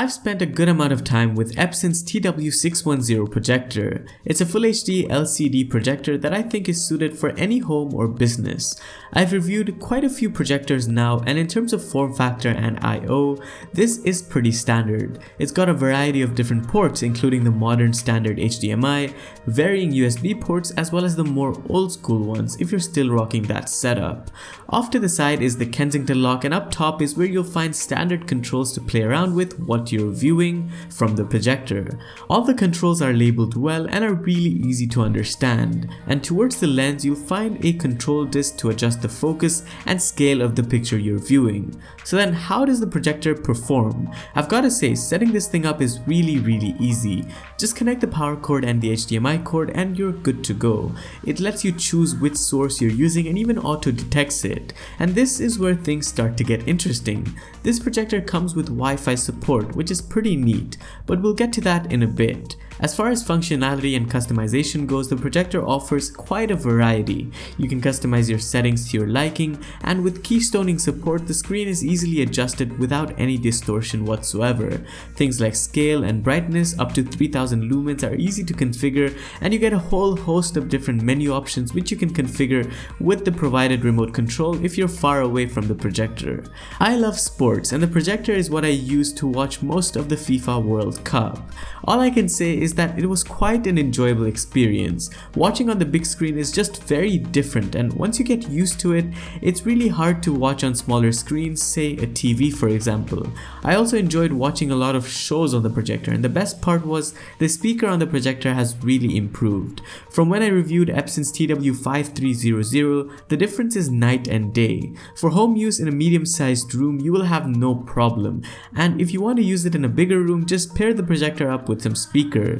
I've spent a good amount of time with Epson's TW610 projector. It's a Full HD LCD projector that I think is suited for any home or business. I've reviewed quite a few projectors now, and in terms of form factor and I/O, this is pretty standard. It's got a variety of different ports, including the modern standard HDMI, varying USB ports, as well as the more old school ones if you're still rocking that setup. Off to the side is the Kensington lock, and up top is where you'll find standard controls to play around with what you're viewing from the projector. All the controls are labeled well and are really easy to understand, and towards the lens you'll find a control disc to adjust the focus and scale of the picture you're viewing. So then how does the projector perform? I've gotta say, setting this thing up is really easy. Just connect the power cord and the HDMI cord and you're good to go. It lets you choose which source you're using and even auto detects it. And this is where things start to get interesting. This projector comes with Wi-Fi support, which is pretty neat, but we'll get to that in a bit. As far as functionality and customization goes, the projector offers quite a variety. You can customize your settings to your liking, and with keystoning support, the screen is easily adjusted without any distortion whatsoever. Things like scale and brightness up to 3000 lumens are easy to configure, and you get a whole host of different menu options which you can configure with the provided remote control if you're far away from the projector. I love sports, and the projector is what I use to watch most of the FIFA World Cup. All I can say is that it was quite an enjoyable experience. Watching on the big screen is just very different, and once you get used to it, it's really hard to watch on smaller screens, say a TV for example. I also enjoyed watching a lot of shows on the projector, and the best part was the speaker on the projector has really improved. From when I reviewed Epson's TW5300, the difference is night and day. For home use in a medium-sized room, you will have no problem, and if you want to use it in a bigger room, just pair the projector up with some speakers.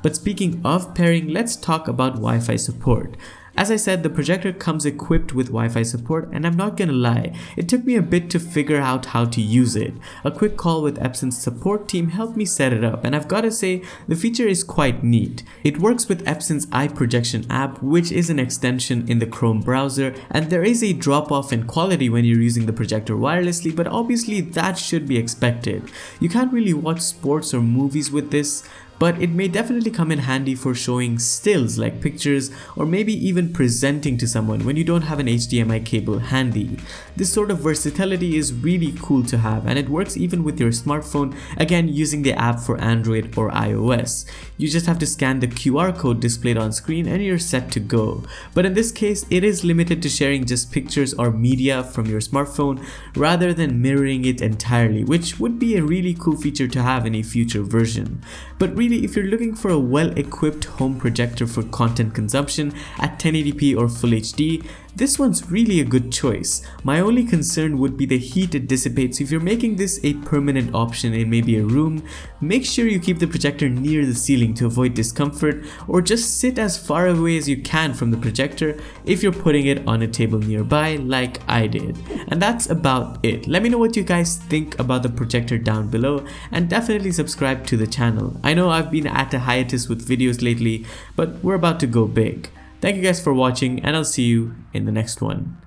But speaking of pairing, let's talk about Wi-Fi support. As I said, the projector comes equipped with Wi-Fi support, and I'm not gonna lie, it took me a bit to figure out how to use it. A quick call with Epson's support team helped me set it up, and I've gotta say, the feature is quite neat. It works with Epson's iProjection app, which is an extension in the Chrome browser, and there is a drop-off in quality when you're using the projector wirelessly, but obviously that should be expected. You can't really watch sports or movies with this, but it may definitely come in handy for showing stills like pictures, or maybe even presenting to someone when you don't have an HDMI cable handy. This sort of versatility is really cool to have, and it works even with your smartphone, again using the app for Android or iOS. You just have to scan the QR code displayed on screen and you're set to go. But in this case, it is limited to sharing just pictures or media from your smartphone rather than mirroring it entirely, which would be a really cool feature to have in a future version. But really, if you're looking for a well-equipped home projector for content consumption at 1080p or Full HD, this one's really a good choice. My only concern would be the heat it dissipates. If you're making this a permanent option in maybe a room, make sure you keep the projector near the ceiling to avoid discomfort, or just sit as far away as you can from the projector if you're putting it on a table nearby like I did. And that's about it. Let me know what you guys think about the projector down below, and definitely subscribe to the channel. I know I've been at a hiatus with videos lately, but we're about to go big. Thank you guys for watching, and I'll see you in the next one.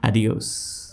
Adios.